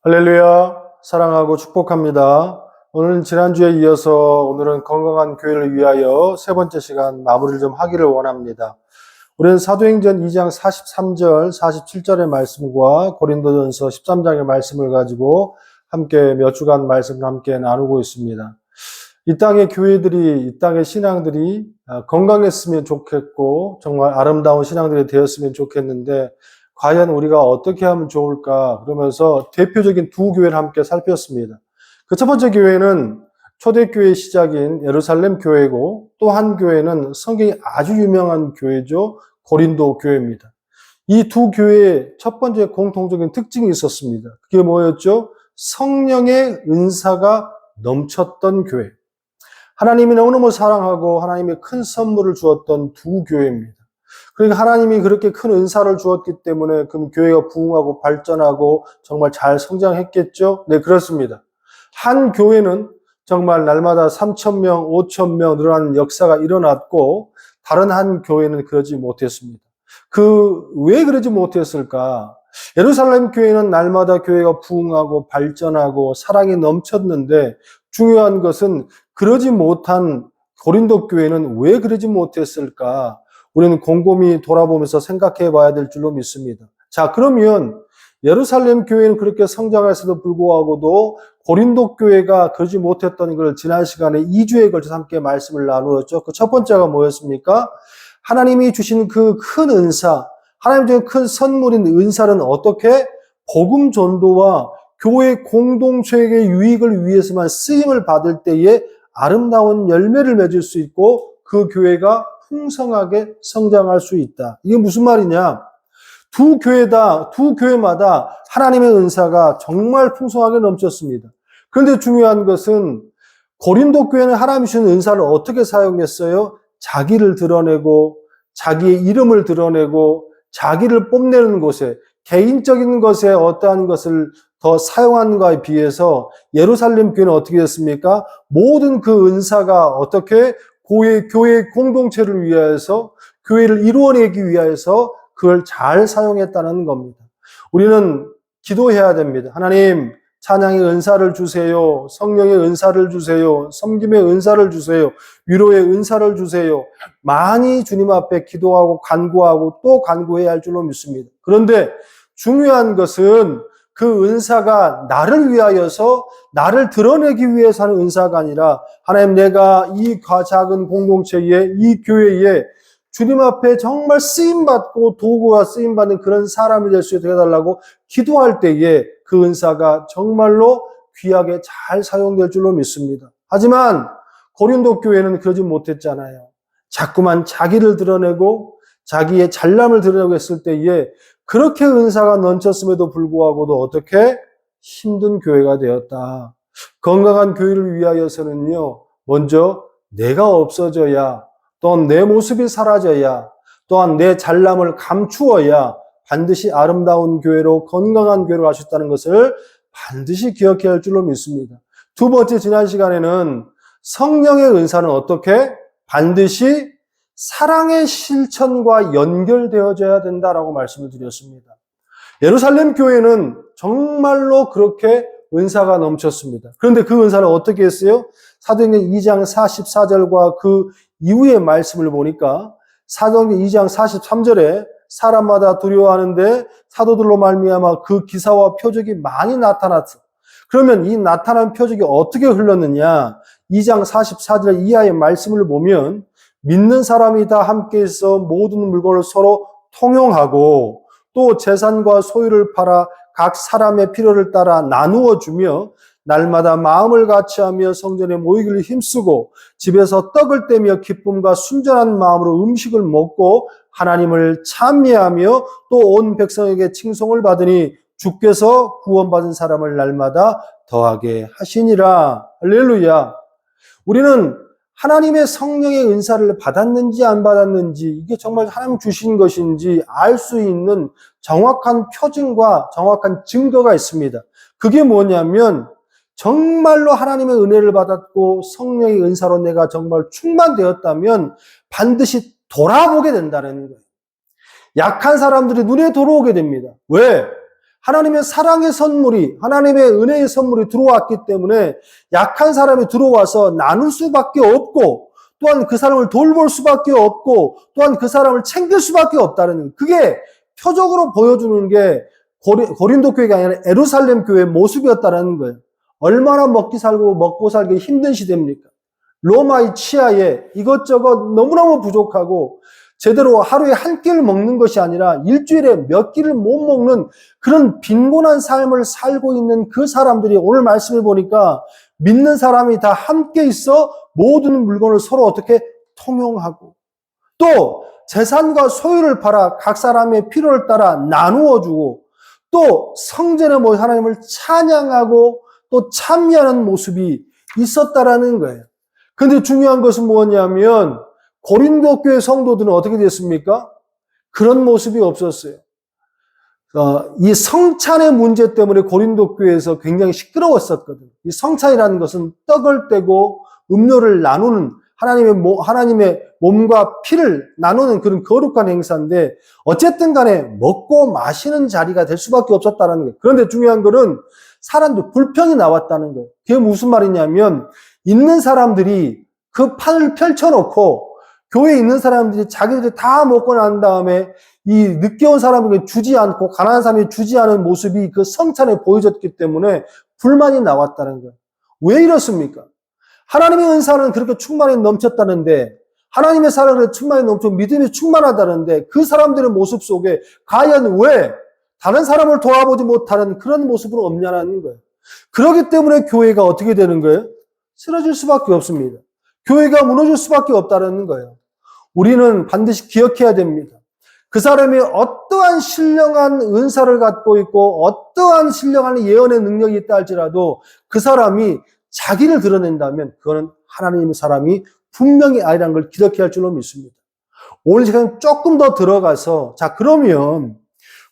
할렐루야, 사랑하고 축복합니다. 오늘은 지난주에 이어서 오늘은 건강한 교회를 위하여 세 번째 시간 마무리를 좀 하기를 원합니다. 우리는 사도행전 2장 43절, 47절의 말씀과 고린도전서 13장의 말씀을 가지고 함께 몇 주간 말씀을 함께 나누고 있습니다. 이 땅의 교회들이, 이 땅의 신앙들이 건강했으면 좋겠고 정말 아름다운 신앙들이 되었으면 좋겠는데 과연 우리가 어떻게 하면 좋을까? 그러면서 대표적인 두 교회를 함께 살폈습니다. 그 첫 번째 교회는 초대교회의 시작인 예루살렘 교회고 또 한 교회는 성경이 아주 유명한 교회죠. 고린도 교회입니다. 이 두 교회의 첫 번째 공통적인 특징이 있었습니다. 그게 뭐였죠? 성령의 은사가 넘쳤던 교회. 하나님이 너무너무 사랑하고 하나님이 큰 선물을 주었던 두 교회입니다. 그러니까 하나님이 그렇게 큰 은사를 주었기 때문에 그 교회가 부흥하고 발전하고 정말 잘 성장했겠죠? 네, 그렇습니다. 한 교회는 정말 날마다 3,000명, 5,000명 늘어나는 역사가 일어났고 다른 한 교회는 그러지 못했습니다. 왜 그러지 못했을까? 예루살렘 교회는 날마다 교회가 부흥하고 발전하고 사랑이 넘쳤는데 중요한 것은 그러지 못한 고린도 교회는 왜 그러지 못했을까? 우리는 곰곰이 돌아보면서 생각해 봐야 될 줄로 믿습니다. 자, 그러면 예루살렘 교회는 그렇게 성장했어도 불구하고도 고린도 교회가 그러지 못했던 걸 지난 시간에 2주에 걸쳐서 함께 말씀을 나누었죠. 그 첫 번째가 뭐였습니까? 하나님이 주신 그 큰 은사, 하나님 주신 큰 선물인 은사는 어떻게 복음 전도와 교회 공동체의 유익을 위해서만 쓰임을 받을 때에 아름다운 열매를 맺을 수 있고 그 교회가 풍성하게 성장할 수 있다. 이게 무슨 말이냐? 두 교회마다 하나님의 은사가 정말 풍성하게 넘쳤습니다. 그런데 중요한 것은 고린도 교회는 하나님이 주신 은사를 어떻게 사용했어요? 자기를 드러내고 자기의 이름을 드러내고 자기를 뽐내는 곳에 개인적인 것에 어떠한 것을 더 사용하는가에 비해서 예루살렘 교회는 어떻게 됐습니까? 모든 그 은사가 어떻게 교회 공동체를 위하여서 교회를 이루어내기 위하여서 그걸 잘 사용했다는 겁니다. 우리는 기도해야 됩니다. 하나님, 찬양의 은사를 주세요. 성령의 은사를 주세요. 섬김의 은사를 주세요. 위로의 은사를 주세요. 많이 주님 앞에 기도하고 간구하고 또 간구해야 할 줄로 믿습니다. 그런데 중요한 것은 그 은사가 나를 위하여서 나를 드러내기 위해서 하는 은사가 아니라 하나님 내가 이 작은 공동체에 이 교회에 주님 앞에 정말 쓰임받고 도구가 쓰임받는 그런 사람이 될 수 있도록 해달라고 기도할 때에 그 은사가 정말로 귀하게 잘 사용될 줄로 믿습니다. 하지만 고린도 교회는 그러지 못했잖아요. 자꾸만 자기를 드러내고 자기의 잘남을 드러내고 했을 때에 그렇게 은사가 넘쳤음에도 불구하고도 어떻게 힘든 교회가 되었다. 건강한 교회를 위하여서는요, 먼저 내가 없어져야, 또한 내 모습이 사라져야, 또한 내 잘남을 감추어야 반드시 아름다운 교회로 건강한 교회로 갈 수 있다는 것을 반드시 기억해야 할 줄로 믿습니다. 두 번째, 지난 시간에는 성령의 은사는 어떻게 반드시 사랑의 실천과 연결되어져야 된다라고 말씀을 드렸습니다. 예루살렘 교회는 정말로 그렇게 은사가 넘쳤습니다. 그런데 그 은사를 어떻게 했어요? 사도행전 2장 44절과 그 이후의 말씀을 보니까 사도행전 2장 43절에 사람마다 두려워하는데 사도들로 말미암아 그 기사와 표적이 많이 나타났어. 그러면 이 나타난 표적이 어떻게 흘렀느냐? 2장 44절 이하의 말씀을 보면 믿는 사람이 다 함께해서 모든 물건을 서로 통용하고 또 재산과 소유를 팔아 각 사람의 필요를 따라 나누어 주며 날마다 마음을 같이하며 성전에 모이기를 힘쓰고 집에서 떡을 떼며 기쁨과 순전한 마음으로 음식을 먹고 하나님을 찬미하며 또 온 백성에게 칭송을 받으니 주께서 구원받은 사람을 날마다 더하게 하시니라. 할렐루야. 우리는 하나님의 성령의 은사를 받았는지 안 받았는지 이게 정말 하나님 주신 것인지 알 수 있는 정확한 표징과 정확한 증거가 있습니다. 그게 뭐냐면 정말로 하나님의 은혜를 받았고 성령의 은사로 내가 정말 충만되었다면 반드시 돌아보게 된다는 거예요. 약한 사람들이 눈에 들어오게 됩니다. 왜? 하나님의 사랑의 선물이, 하나님의 은혜의 선물이 들어왔기 때문에 약한 사람이 들어와서 나눌 수밖에 없고, 또한 그 사람을 돌볼 수밖에 없고, 또한 그 사람을 챙길 수밖에 없다는, 그게 표적으로 보여주는 게 고린도 교회가 아니라 예루살렘 교회의 모습이었다는 거예요. 얼마나 먹고 살기 힘든 시대입니까? 로마의 치하에 이것저것 너무너무 부족하고, 제대로 하루에 한 끼를 먹는 것이 아니라 일주일에 몇 끼를 못 먹는 그런 빈곤한 삶을 살고 있는 그 사람들이 오늘 말씀을 보니까 믿는 사람이 다 함께 있어 모든 물건을 서로 어떻게 통용하고, 또 재산과 소유를 팔아 각 사람의 필요를 따라 나누어 주고, 또 성전에 모여 하나님을 찬양하고 또 참여하는 모습이 있었다라는 거예요. 근데 중요한 것은 뭐냐면 고린도 교회 성도들은 어떻게 됐습니까? 그런 모습이 없었어요. 이 성찬의 문제 때문에 고린도 교회에서 굉장히 시끄러웠었거든요. 이 성찬이라는 것은 떡을 떼고 음료를 나누는 하나님의 몸과 피를 나누는 그런 거룩한 행사인데, 어쨌든 간에 먹고 마시는 자리가 될 수밖에 없었다는 거예요. 그런데 중요한 거는 사람들 불평이 나왔다는 거예요. 그게 무슨 말이냐면, 있는 사람들이 그 판을 펼쳐놓고 교회에 있는 사람들이 자기들이 다 먹고 난 다음에 이 늦게 온 사람에게 주지 않고 가난한 사람이 주지 않은 모습이 그 성찬에 보여졌기 때문에 불만이 나왔다는 거예요. 왜 이렇습니까? 하나님의 은사는 그렇게 충만히 넘쳤다는데, 하나님의 사랑에 충만히 넘쳐 믿음이 충만하다는데, 그 사람들의 모습 속에 과연 왜 다른 사람을 돌아보지 못하는 그런 모습은 없냐는 거예요. 그렇기 때문에 교회가 어떻게 되는 거예요? 쓰러질 수밖에 없습니다. 교회가 무너질 수밖에 없다는 거예요. 우리는 반드시 기억해야 됩니다. 그 사람이 어떠한 신령한 은사를 갖고 있고 어떠한 신령한 예언의 능력이 있다 할지라도 그 사람이 자기를 드러낸다면 그거는 하나님의 사람이 분명히 아니라는 걸 기억해야 할 줄로 믿습니다. 오늘 시간 조금 더 들어가서, 자, 그러면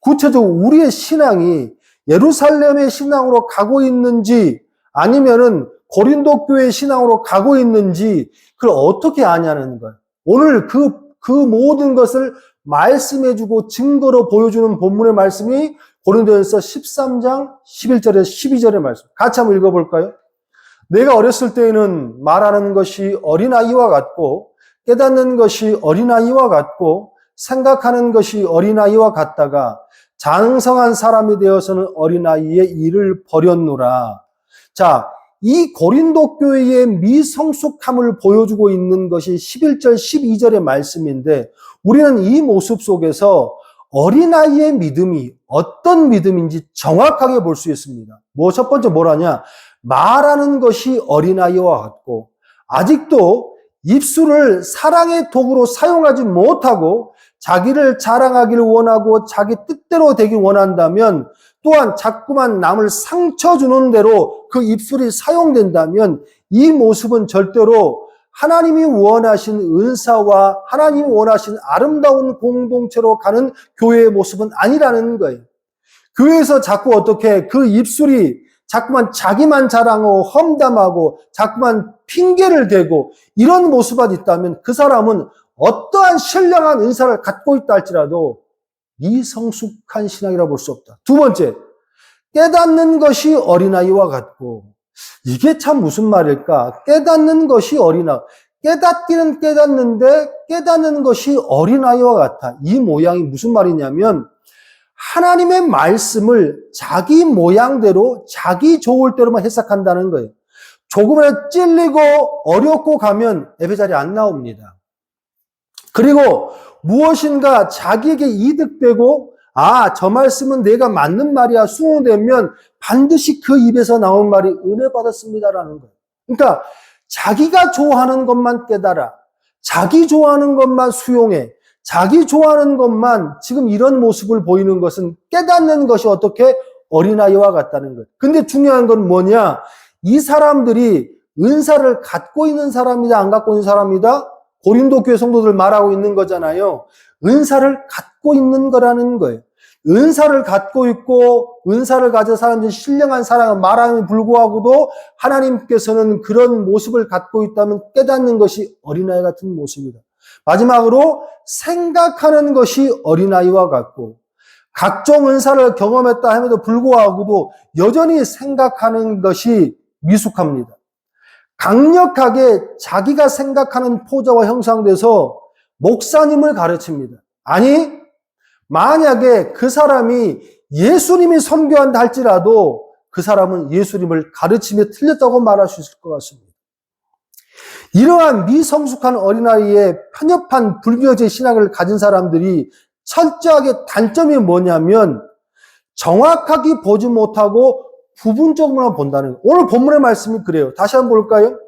구체적으로 우리의 신앙이 예루살렘의 신앙으로 가고 있는지 아니면은 고린도 교회의 신앙으로 가고 있는지 그걸 어떻게 아냐는 거예요. 오늘 그 모든 것을 말씀해주고 증거로 보여주는 본문의 말씀이 고린도전서 13장 11절에서 12절의 말씀. 같이 한번 읽어볼까요? 내가 어렸을 때에는 말하는 것이 어린아이와 같고 깨닫는 것이 어린아이와 같고 생각하는 것이 어린아이와 같다가 장성한 사람이 되어서는 어린아이의 일을 버렸노라. 자, 이 고린도 교회의 미성숙함을 보여주고 있는 것이 11절, 12절의 말씀인데, 우리는 이 모습 속에서 어린아이의 믿음이 어떤 믿음인지 정확하게 볼 수 있습니다. 첫 번째 뭐라냐? 말하는 것이 어린아이와 같고, 아직도 입술을 사랑의 도구로 사용하지 못하고 자기를 자랑하기를 원하고 자기 뜻대로 되길 원한다면, 또한 자꾸만 남을 상처 주는 대로 그 입술이 사용된다면 이 모습은 절대로 하나님이 원하신 은사와 하나님이 원하신 아름다운 공동체로 가는 교회의 모습은 아니라는 거예요. 교회에서 자꾸 어떻게 그 입술이 자꾸만 자기만 자랑하고 험담하고 자꾸만 핑계를 대고 이런 모습만 있다면 그 사람은 어떠한 신령한 은사를 갖고 있다 할지라도 미성숙한 신앙이라고 볼 수 없다. 두 번째, 깨닫는 것이 어린아이와 같고, 이게 참 무슨 말일까? 깨닫는 것이 깨닫기는 깨닫는데 깨닫는 것이 어린아이와 같아. 이 모양이 무슨 말이냐면 하나님의 말씀을 자기 모양대로 자기 좋을 대로만 해석한다는 거예요. 조금이라도 찔리고 어렵고 가면 예배 자리에 안 나옵니다. 그리고 무엇인가 자기에게 이득되고 저 말씀은 내가 맞는 말이야 수긍되면 반드시 그 입에서 나온 말이 은혜 받았습니다라는 거예요. 그러니까 자기가 좋아하는 것만 깨달아, 자기 좋아하는 것만 수용해, 자기 좋아하는 것만 지금 이런 모습을 보이는 것은 깨닫는 것이 어떻게 어린아이와 같다는 거예요. 근데 중요한 건 뭐냐? 이 사람들이 은사를 갖고 있는 사람이다, 안 갖고 있는 사람이다? 고린도 교회 성도들 말하고 있는 거잖아요. 은사를 갖고 있는 거라는 거예요. 은사를 갖고 있고 은사를 가진 사람들이 신령한 사랑을 말함에 불구하고도 하나님께서는 그런 모습을 갖고 있다면 깨닫는 것이 어린아이 같은 모습이다. 마지막으로 생각하는 것이 어린아이와 같고, 각종 은사를 경험했다 함에도 불구하고도 여전히 생각하는 것이 미숙합니다. 강력하게 자기가 생각하는 포자와 형상돼서 목사님을 가르칩니다. 아니, 만약에 그 사람이 예수님이 선교한다 할지라도 그 사람은 예수님을 가르침에 틀렸다고 말할 수 있을 것 같습니다. 이러한 미성숙한 어린아이의 편협한 불교적 신앙을 가진 사람들이 철저하게 단점이 뭐냐면 정확하게 보지 못하고 부분적으로만 본다는 거예요. 오늘 본문의 말씀이 그래요. 다시 한번 볼까요?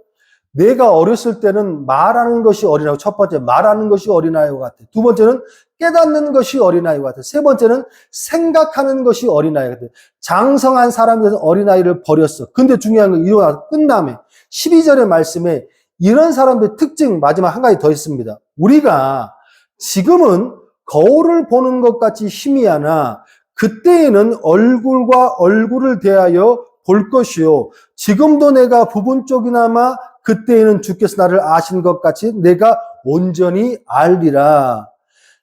내가 어렸을 때는 말하는 것이 어린아이. 첫 번째, 말하는 것이 어린아이와 같아. 두 번째는 깨닫는 것이 어린아이와 같아. 세 번째는 생각하는 것이 어린아이와 같아. 장성한 사람이 돼서 어린아이를 버렸어. 근데 중요한 건 이러고 끝 다음에 12절의 말씀에 이런 사람들의 특징 마지막 한 가지 더 있습니다. 우리가 지금은 거울을 보는 것 같이 희미하나 그때에는 얼굴과 얼굴을 대하여 볼 것이요. 지금도 내가 부분적이나마 그때에는 주께서 나를 아신 것 같이 내가 온전히 알리라.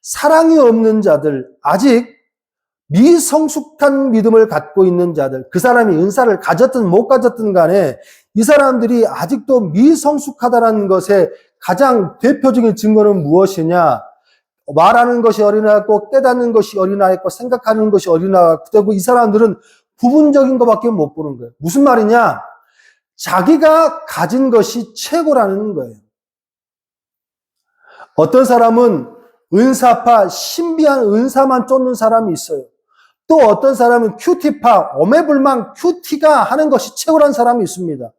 사랑이 없는 자들, 아직 미성숙한 믿음을 갖고 있는 자들, 그 사람이 은사를 가졌든 못 가졌든 간에 이 사람들이 아직도 미성숙하다는 것의 가장 대표적인 증거는 무엇이냐? 말하는 것이 어린아이였고 깨닫는 것이 어린아이였고 생각하는 것이 어린아이였고 이 사람들은 부분적인 것밖에 못 보는 거예요. 무슨 말이냐? 자기가 가진 것이 최고라는 거예요. 어떤 사람은 은사파, 신비한 은사만 쫓는 사람이 있어요. 또 어떤 사람은 큐티파, 어매불망 큐티가 하는 것이 최고라는 사람이 있습니다.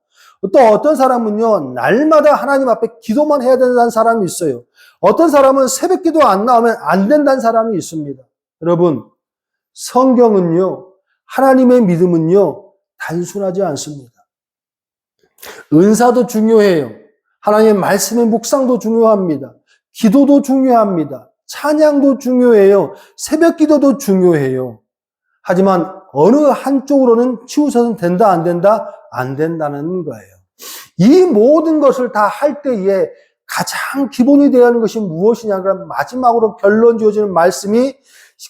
또 어떤 사람은요, 날마다 하나님 앞에 기도만 해야 된다는 사람이 있어요. 어떤 사람은 새벽 기도 안 나오면 안 된다는 사람이 있습니다. 여러분, 성경은요, 하나님의 믿음은요, 단순하지 않습니다. 은사도 중요해요. 하나님의 말씀의 묵상도 중요합니다. 기도도 중요합니다. 찬양도 중요해요. 새벽 기도도 중요해요. 하지만 어느 한쪽으로는 치우쳐서는 된다, 안 된다? 안 된다는 거예요. 이 모든 것을 다 할 때에 가장 기본이 되어야 하는 것이 무엇이냐? 그럼 마지막으로 결론 지어지는 말씀이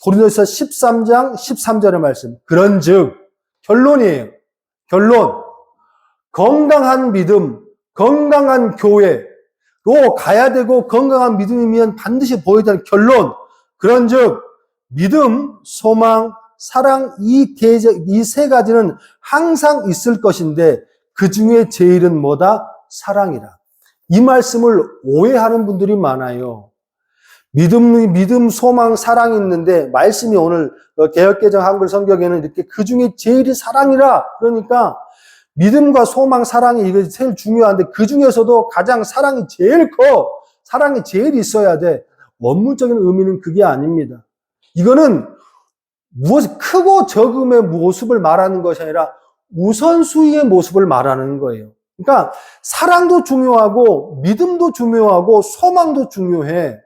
고린도서 13장 13절의 말씀. 그런즉 결론이에요. 결론. 건강한 믿음, 건강한 교회로 가야 되고 건강한 믿음이면 반드시 보여야 되는 결론. 그런즉 믿음, 소망, 사랑 이 세 가지는 항상 있을 것인데 그 중에 제일은 뭐다? 사랑이라. 이 말씀을 오해하는 분들이 많아요. 믿음, 소망, 사랑이 있는데 말씀이 오늘 개역개정 한글 성경에는 이렇게 그 중에 제일이 사랑이라. 그러니까 믿음과 소망, 사랑이 이게 제일 중요한데 그 중에서도 가장 사랑이 제일 커. 사랑이 제일 있어야 돼. 원문적인 의미는 그게 아닙니다. 이거는 크고 적음의 모습을 말하는 것이 아니라 우선순위의 모습을 말하는 거예요. 그러니까 사랑도 중요하고 믿음도 중요하고 소망도 중요해.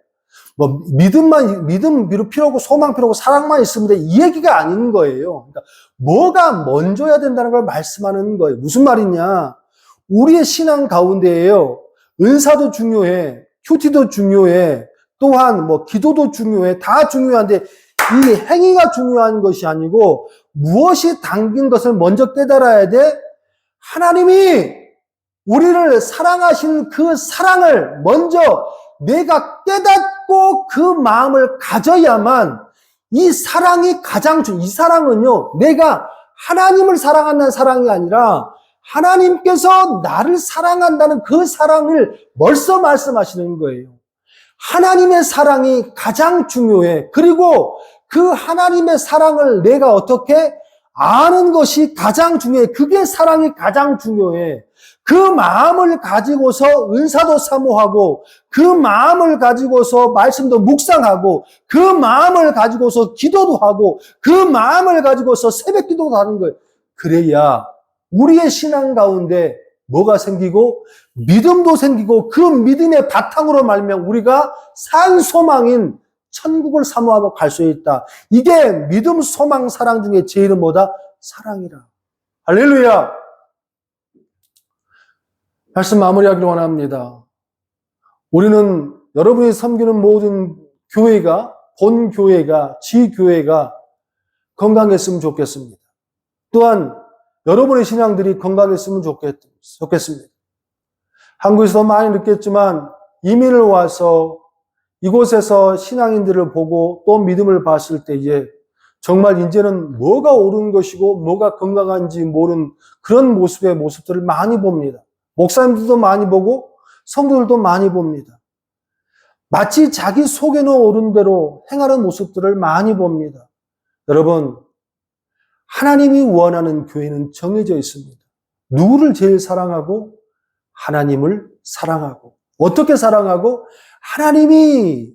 믿음 필요하고 소망 필요하고 사랑만 있으면 돼. 이 얘기가 아닌 거예요. 그러니까 뭐가 먼저야 된다는 걸 말씀하는 거예요. 무슨 말이냐? 우리의 신앙 가운데에요. 은사도 중요해. 큐티도 중요해. 또한 기도도 중요해. 다 중요한데 이 행위가 중요한 것이 아니고 무엇이 담긴 것을 먼저 깨달아야 돼? 하나님이 우리를 사랑하신 그 사랑을 먼저 내가 깨닫고 그 마음을 가져야만 이 사랑이 이 사랑은요, 내가 하나님을 사랑한다는 사랑이 아니라 하나님께서 나를 사랑한다는 그 사랑을 벌써 말씀하시는 거예요. 하나님의 사랑이 가장 중요해. 그리고 그 하나님의 사랑을 내가 어떻게 아는 것이 가장 중요해. 그게 사랑이 가장 중요해. 그 마음을 가지고서 은사도 사모하고 그 마음을 가지고서 말씀도 묵상하고 그 마음을 가지고서 기도도 하고 그 마음을 가지고서 새벽 기도도 하는 거예요. 그래야 우리의 신앙 가운데 뭐가 생기고 믿음도 생기고 그 믿음의 바탕으로 말미암아 우리가 산 소망인 천국을 사모하고 갈 수 있다. 이게 믿음, 소망, 사랑 중에 제일은 뭐다? 사랑이라. 할렐루야. 말씀 마무리하기를 원합니다. 우리는 여러분이 섬기는 모든 교회가, 본 교회가, 지교회가 건강했으면 좋겠습니다. 또한 여러분의 신앙들이 건강했으면 좋겠습니다. 한국에서도 많이 느꼈지만 이민을 와서 이곳에서 신앙인들을 보고 또 믿음을 봤을 때에 정말 이제는 뭐가 옳은 것이고 뭐가 건강한지 모르는 그런 모습들을 많이 봅니다. 목사님들도 많이 보고 성도들도 많이 봅니다. 마치 자기 속에는 옳은 대로 행하는 모습들을 많이 봅니다. 여러분, 하나님이 원하는 교회는 정해져 있습니다. 누구를 제일 사랑하고? 하나님을 사랑하고. 어떻게 사랑하고? 하나님이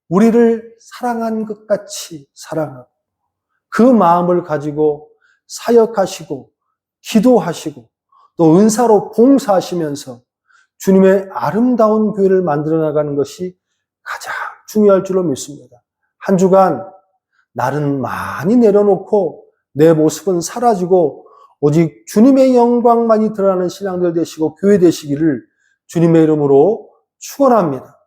우리를 사랑한 것 같이 사랑하고 그 마음을 가지고 사역하시고 기도하시고 또 은사로 봉사하시면서 주님의 아름다운 교회를 만들어 나가는 것이 가장 중요할 줄로 믿습니다. 한 주간 나는 많이 내려놓고 내 모습은 사라지고 오직 주님의 영광만이 드러나는 신앙들 되시고 교회 되시기를 주님의 이름으로 축원합니다.